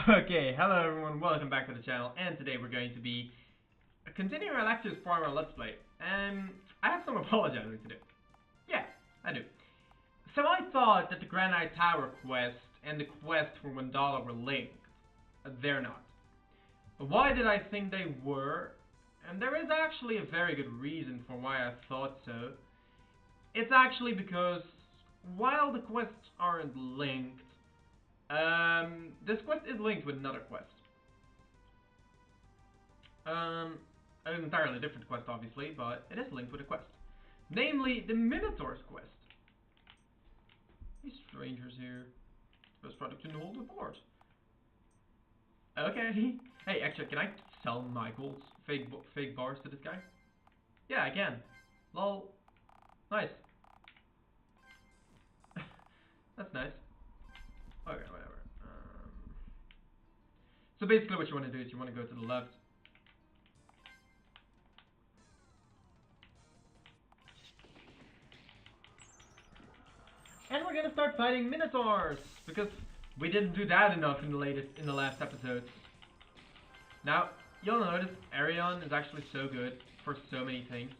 Okay, hello everyone, welcome back to the channel, and today we're going to be continuing our Laxius farmer let's play. I have some apologizing to do. Yeah, I do. So I thought that the Granite Tower quest and the quest for $1 were linked. They're not. Why did I think they were? And there is actually a very good reason for why I thought so. It's actually because while the quests aren't linked, this quest is linked with another quest. An entirely different quest, obviously, but it is linked with a quest. Namely, the Minotaur's quest. These strangers here. Best product in the whole report. Okay. Hey, actually, can I sell Michael's fake bars to this guy? Yeah, I can. Lol. Nice. That's nice. Okay, whatever. So basically what you want to do is you want to go to the left. And we're gonna start fighting Minotaurs! Because we didn't do that enough in the last episodes. Now, you'll notice Arion is actually so good for so many things.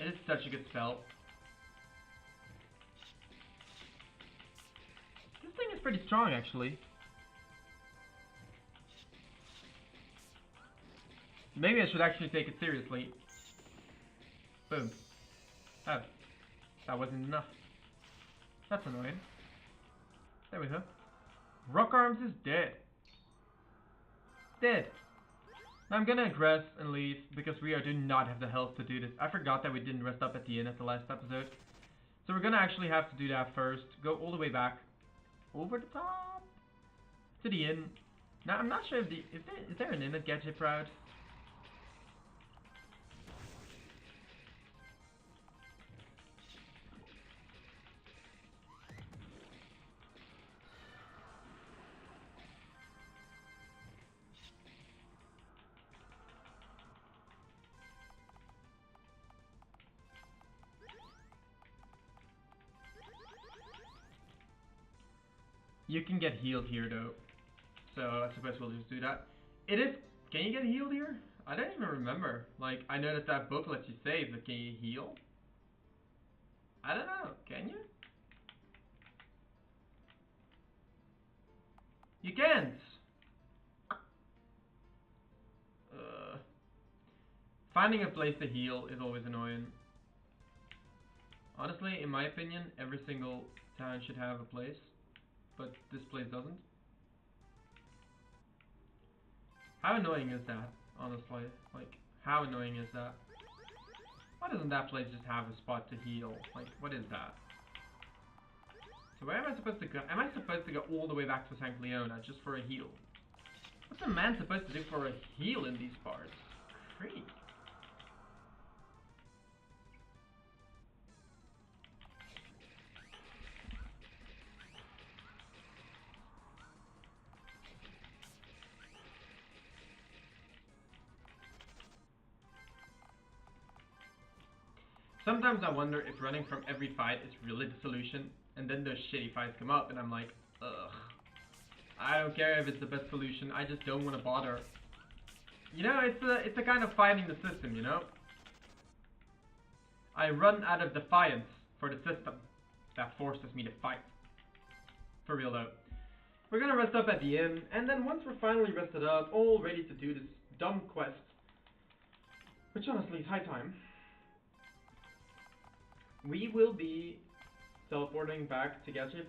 It is such a good spell. This thing is pretty strong, actually. Maybe I should actually take it seriously. Boom. Oh. That wasn't enough. That's annoying. There we go. Rock Arms is dead. Dead. Now I'm gonna aggress and leave because we do not have the health to do this. I forgot that we didn't rest up at the inn at the last episode. So we're gonna actually have to do that first. Go all the way back. Over the top. To the inn. Now I'm not sure if is there an inn at Gadget Proud? You can get healed here though, so I suppose we'll just do that. Can you get healed here? I don't even remember. Like, I know that book lets you save, but can you heal? I don't know, can you? You can't! Finding a place to heal is always annoying. Honestly, in my opinion, every single town should have a place. But this place doesn't. How annoying is that, honestly? Like, how annoying is that? Why doesn't that place just have a spot to heal? Like, what is that? So where am I supposed to go? Am I supposed to go all the way back to St. Leona just for a heal? What's a man supposed to do for a heal in these parts? Crazy. Sometimes I wonder if running from every fight is really the solution, and then those shitty fights come up, and I'm like, ugh. I don't care if it's the best solution, I just don't want to bother. You know, it's a kind of fighting the system, you know? I run out of defiance for the system that forces me to fight. For real though. We're gonna rest up at the inn, and then once we're finally rested up, all ready to do this dumb quest, which honestly is high time, we will be teleporting back to Ganji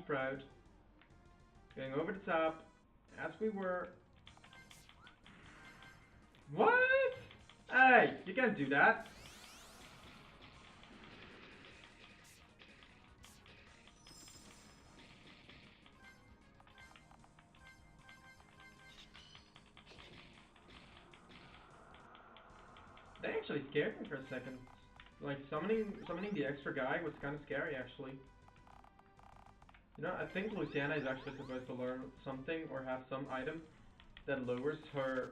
Proud, going over the top, as we were. What? Hey, you can't do that. They actually scared me for a second. Like, summoning the extra guy was kind of scary, actually. You know, I think Luciana is actually supposed to learn something or have some item that lowers her,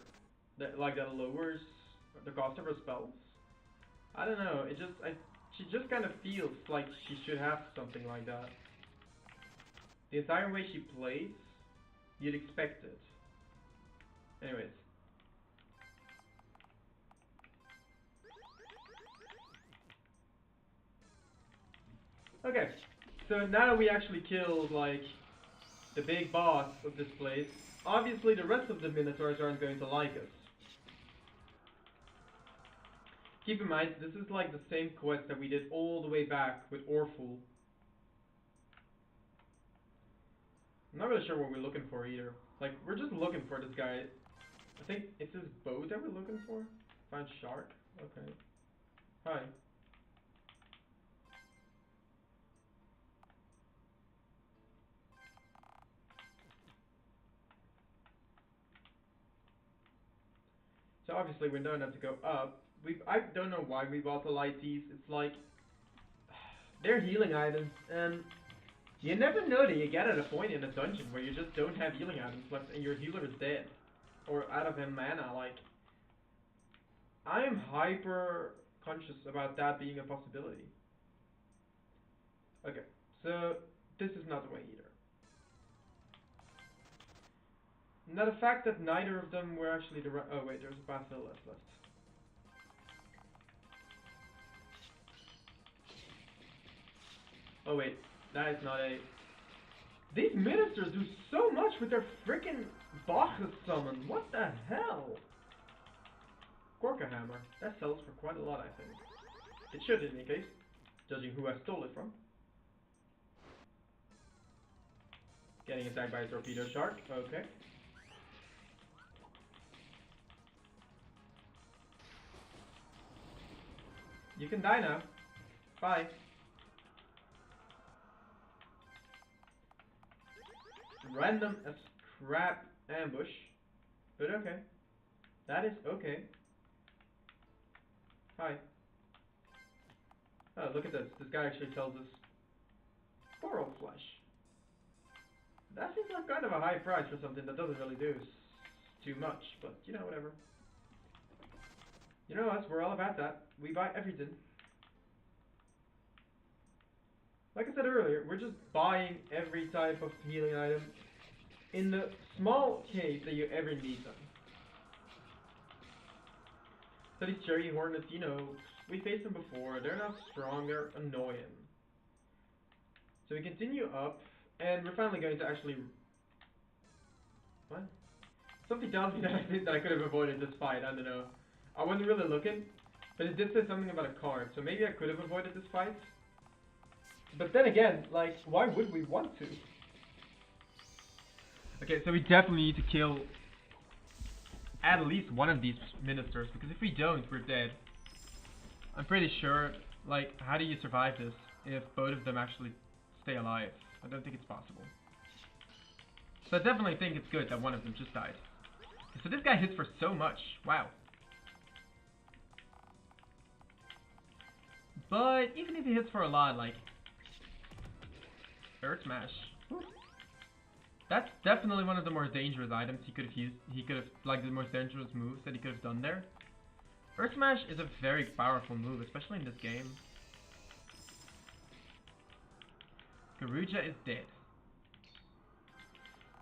that lowers the cost of her spells. I don't know. She just kind of feels like she should have something like that. The entire way she plays, you'd expect it. Anyways. Okay, so now we actually killed, like, the big boss of this place. Obviously, the rest of the Minotaurs aren't going to like us. Keep in mind, this is like the same quest that we did all the way back with Orfuhl. I'm not really sure what we're looking for either. Like, we're just looking for this guy. I think it's his boat that we're looking for. Find shark. Okay. Hi. So obviously we don't have to go up. I don't know why we bought the lighties. It's like they're healing items, and you never know that you get at a point in a dungeon where you just don't have healing items left and your healer is dead. Or out of mana, like I am hyper conscious about that being a possibility. Okay, so this is not the way either. Now the fact that neither of them were actually the right... Oh wait, there's a path left. Oh wait, that is not a... These ministers do so much with their freaking Bacchus summon. What the hell? Gorka hammer. That sells for quite a lot, I think. It should in any case, judging who I stole it from. Getting attacked by a torpedo shark. Okay. You can die now. Bye. Random as crap ambush. But okay. That is okay. Hi. Oh, look at this. This guy actually tells us coral flesh. That seems like kind of a high price for something that doesn't really do too much, but you know, whatever. You know us, we're all about that. We buy everything. Like I said earlier, we're just buying every type of healing item in the small case that you ever need them. So these cherry hornets, you know, we faced them before. They're not strong, they're annoying. So we continue up, and we're finally going to actually... What? Something tells me that I think that I could have avoided this fight, I don't know. I wasn't really looking, but it did say something about a card, so maybe I could have avoided this fight. But then again, like, why would we want to? Okay, so we definitely need to kill at least one of these ministers, because if we don't, we're dead. I'm pretty sure, like, how do you survive this if both of them actually stay alive? I don't think it's possible. So I definitely think it's good that one of them just died. So this guy hits for so much. Wow. But even if he hits for a lot, like Earth Smash, that's definitely one of the more dangerous items he could have used. He could have, like, the most dangerous moves that he could have done there. Earth Smash is a very powerful move, especially in this game. Garuja is dead.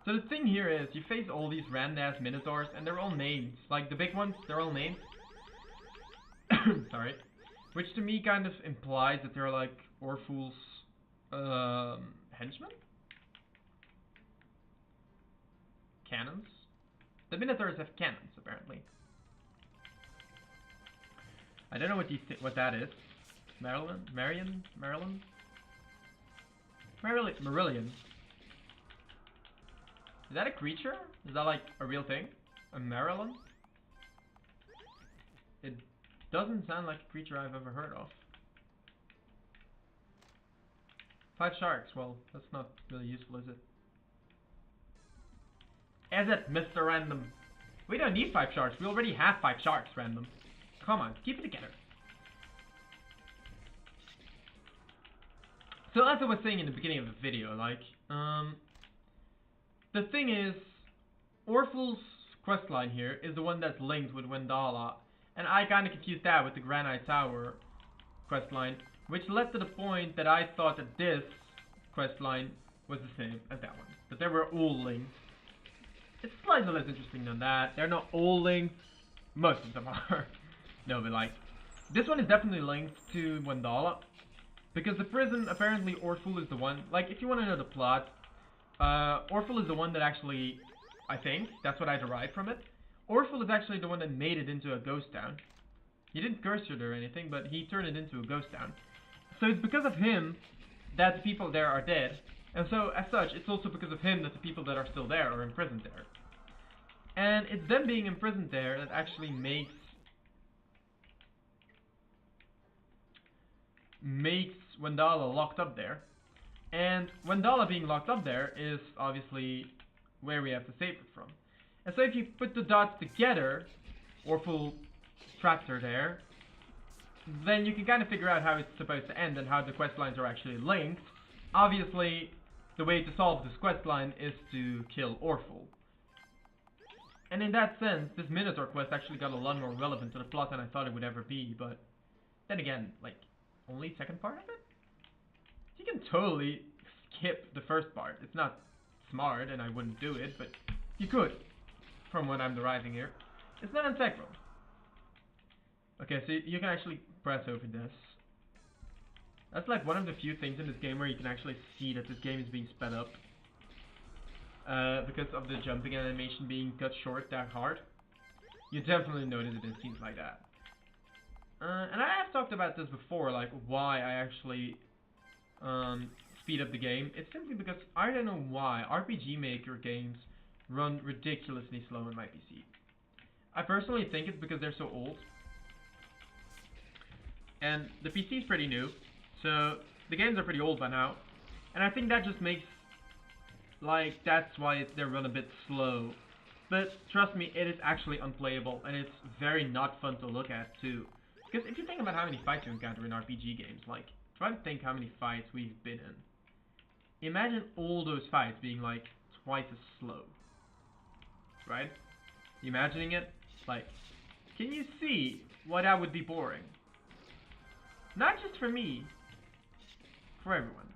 So the thing here is, you face all these random-ass Minotaurs, and they're all named. Like, the big ones, they're all named. Sorry. Which to me kind of implies that they're like Orfuhl's henchmen? Cannons? The Minotaurs have cannons, apparently. I don't know what that is. Marilyn? Is that a creature? Is that like a real thing? A Marilyn? It doesn't sound like a creature I've ever heard of. 5 sharks, well, that's not really useful, is it? Is it, Mr. Random? We don't need 5 sharks, we already have 5 sharks, Random. Come on, keep it together. So as I was saying in the beginning of the video, like, the thing is, Orfuhl's questline here is the one that's linked with Wendala, and I kinda confused that with the Granite Tower questline, which led to the point that I thought that this questline was the same as that one, that they were all linked. It's slightly less interesting than that. They're not all linked. Most of them are. No, but like, this one is definitely linked to Wendala. Because the prison, apparently Orfuhl is the one, like if you want to know the plot, Orfuhl is the one that actually, I think, that's what I derived from it. Orfuhl is actually the one that made it into a ghost town. He didn't curse it or anything, but he turned it into a ghost town. So it's because of him that the people there are dead. And so, as such, it's also because of him that the people that are still there are imprisoned there. And it's them being imprisoned there that actually makes Wendala locked up there. And Wendala being locked up there is obviously where we have to save it from. And so if you put the dots together, Orfuhl trapped her there, then you can kind of figure out how it's supposed to end and how the quest lines are actually linked. Obviously, the way to solve this quest line is to kill Orfuhl. And in that sense, this Minotaur quest actually got a lot more relevant to the plot than I thought it would ever be, but then again, like, only second part of it? You can totally skip the first part. It's not smart, and I wouldn't do it, but you could, from what I'm deriving here. It's not integral. Okay, so you can actually press over this. That's like one of the few things in this game where you can actually see that this game is being sped up. Because of the jumping animation being cut short that hard. You definitely notice it in scenes like that. And I have talked about this before, like why I actually speed up the game. It's simply because I don't know why RPG Maker games run ridiculously slow on my PC. I personally think it's because they're so old. And the PC is pretty new, so the games are pretty old by now. And I think that just makes, like, that's why they run a bit slow. But trust me, it is actually unplayable, and it's very not fun to look at too. Because if you think about how many fights you encounter in RPG games, like, try to think how many fights we've been in. Imagine all those fights being like twice as slow. Right? Imagining it? Like, can you see why that would be boring? Not just for me, for everyone.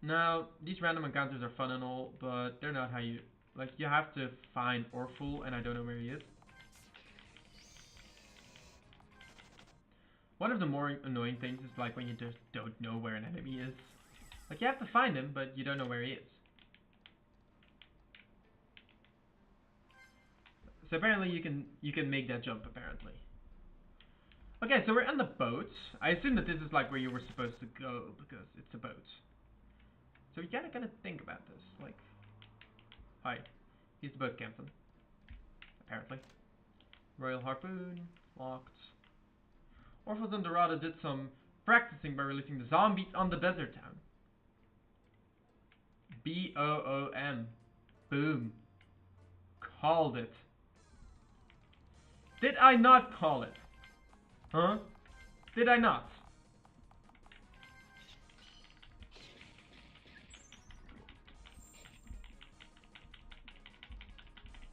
Now, these random encounters are fun and all, but they're not how you... Like, you have to find Orfuhl, and I don't know where he is. One of the more annoying things is like when you just don't know where an enemy is. Like, you have to find him, but you don't know where he is. So apparently you can make that jump, apparently. Okay, so we're on the boat. I assume that this is like where you were supposed to go, because it's a boat. So you gotta think about this, like... Hi. He's the boat captain. Apparently. Royal Harpoon. Locked. Orfuhl and Dorado did some practicing by releasing the zombies on the desert town. B-O-O-M. Boom. Called it. Did I not call it? Huh? Did I not?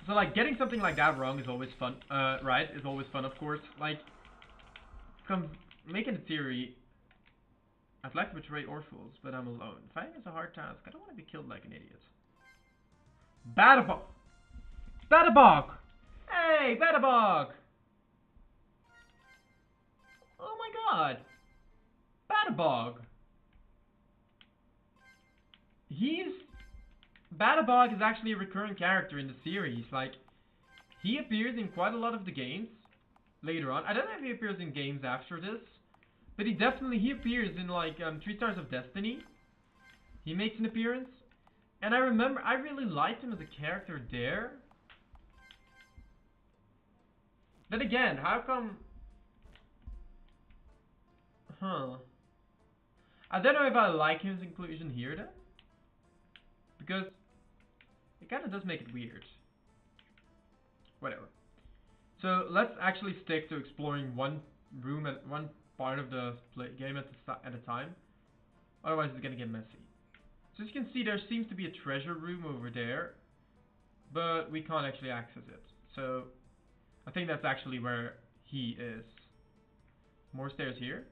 So like getting something like that wrong is always fun, right? Is always fun, of course. Like, making a theory. I'd like to betray Orfuhls, but I'm alone. Fighting is a hard task. I don't want to be killed like an idiot. Badabog! Badabog! Hey, Badabog! Oh my god! Badabog! Badabog is actually a recurring character in the series. Like, he appears in quite a lot of the games later on. I don't know if he appears in games after this, but he appears in like 3 Stars of Destiny. He makes an appearance, and I remember I really liked him as a character there. Then again, how come? Huh? I don't know if I like his inclusion here then, because it kind of does make it weird. Whatever. So let's actually stick to exploring one room and one part of the game at a time. Otherwise it's gonna get messy. So as you can see, there seems to be a treasure room over there, but we can't actually access it. So I think that's actually where he is. More stairs here.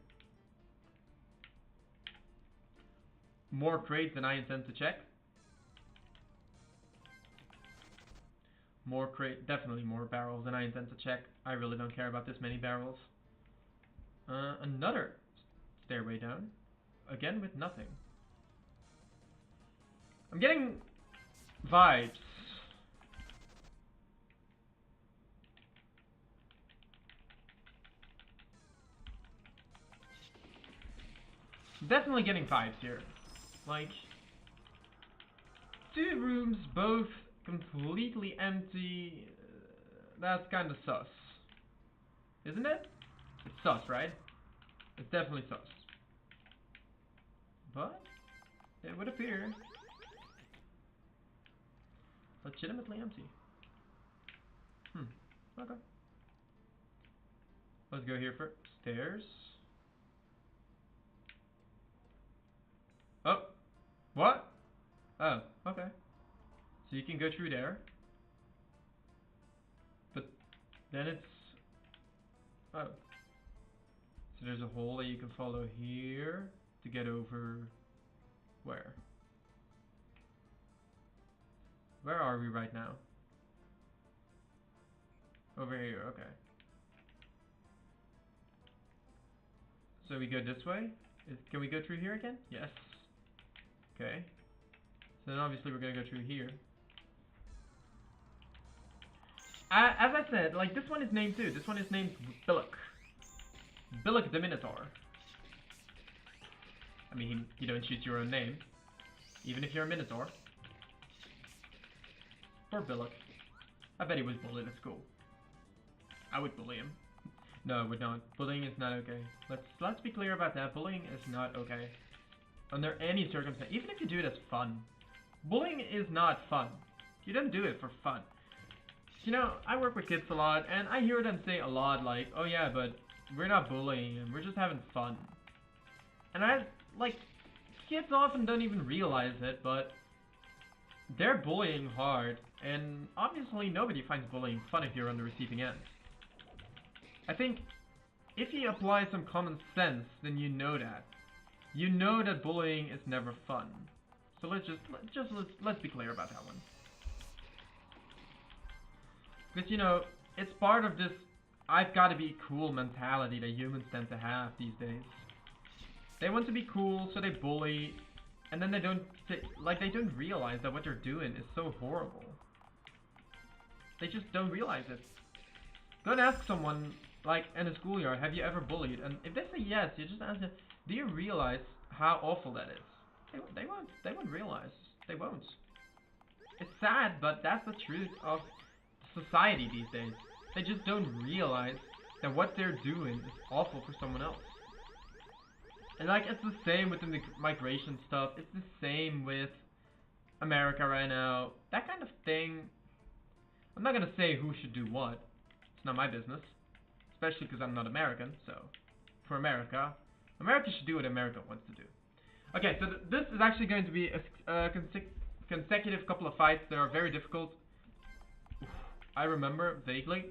More crates than I intend to check. More crate, definitely more barrels than I intend to check. I really don't care about this many barrels. Another stairway down. Again with nothing. I'm getting vibes. Definitely getting vibes here. Like, two rooms, both completely empty. That's kind of sus. Isn't it? It's sus, right? It's definitely sus. But it would appear legitimately empty. Okay. Let's go here for stairs. Oh, what? Oh, okay. So you can go through there. But then it's... Oh. So there's a hole that you can follow here to get over... Where? Where are we right now? Over here, okay. So we go this way? Can we go through here again? Yes. Okay. So then obviously we're gonna go through here. As I said, like this one is named too. This one is named Billick. Billick the Minotaur. I mean, you don't choose your own name. Even if you're a Minotaur. Poor Billick. I bet he was bullied at school. I would bully him. No, I would not. Bullying is not okay. Let's be clear about that. Bullying is not okay. Under any circumstance. Even if you do it as fun. Bullying is not fun. You don't do it for fun. You know, I work with kids a lot, and I hear them say a lot like, oh yeah, but we're not bullying, and we're just having fun. And like, kids often don't even realize it, but they're bullying hard, and obviously nobody finds bullying fun if you're on the receiving end. I think if you apply some common sense, then you know that. You know that bullying is never fun. So let's be clear about that one. Because, you know, it's part of this I've got to be cool mentality that humans tend to have these days. They want to be cool, so they bully, and then they don't realize that what they're doing is so horrible. They just don't realize it. Go and ask someone, like, in a schoolyard, have you ever bullied? And if they say yes, you just ask them, do you realize how awful that is? They won't realize. They won't. It's sad, but that's the truth of society these days. They just don't realize that what they're doing is awful for someone else. And like, it's the same with the migration stuff. It's the same with America right now. That kind of thing. I'm not gonna say who should do what. It's not my business. Especially because I'm not American, so for America should do what America wants to do. Okay, so this is actually going to be a consecutive couple of fights that are very difficult. Oof, I remember vaguely.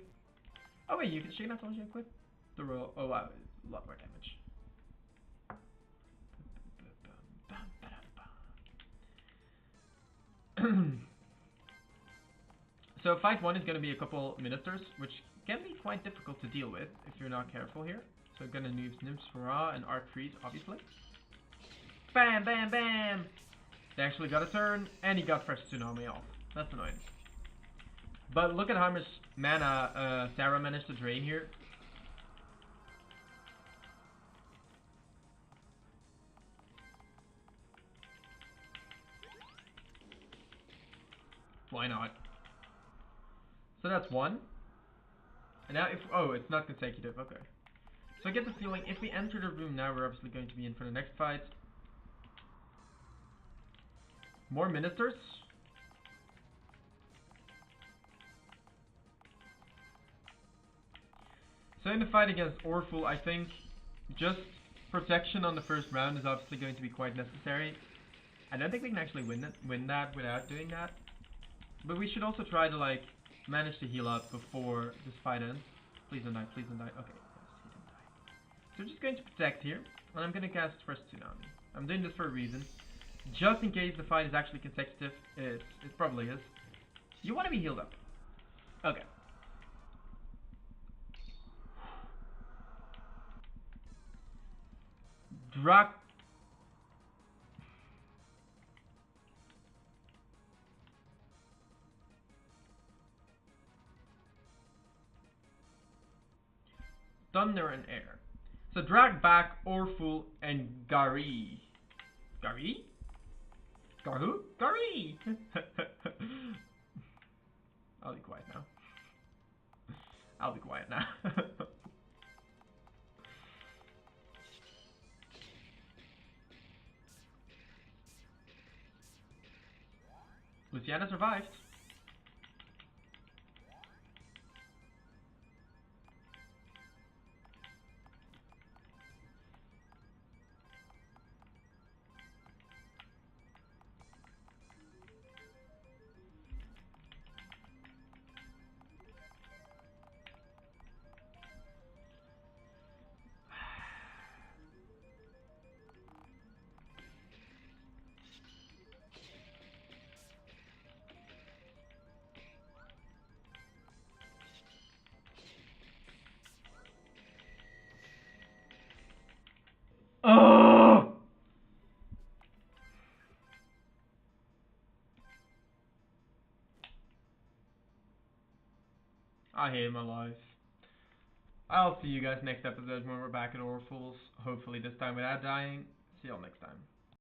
Oh wait, you can not only equip the roll. Oh wow, a lot more damage. So fight 1 is going to be a couple ministers, which can be quite difficult to deal with if you're not careful here. So I'm going to use Nymphsphora and Arc Freeze, obviously. Bam, bam, bam! They actually got a turn, and he got Fresh Tsunami off. That's annoying. But look at how much mana Sarah managed to drain here. Why not? So that's one. And now if... Oh, it's not consecutive. Okay. So I get the feeling if we enter the room now, we're obviously going to be in for the next fight. More ministers. So in the fight against Orfuhl, I think just protection on the first round is obviously going to be quite necessary. I don't think we can actually win that without doing that. But we should also try to like manage to heal up before this fight ends. Please don't die, please don't die. Okay, yes, he didn't die. So we're just going to protect here, and I'm going to cast Fresh Tsunami. I'm doing this for a reason. Just in case the fight is actually consecutive, it probably is. You want to be healed up. Okay. Drac. Thunder and air. So drag back Orfuhl and Gari. Gari? Garhu? Gari! I'll be quiet now. I'll be quiet now. Luciana survived. Oh! I hate my life. I'll see you guys next episode when we're back at Orfuhl's. Hopefully this time without dying. See y'all next time.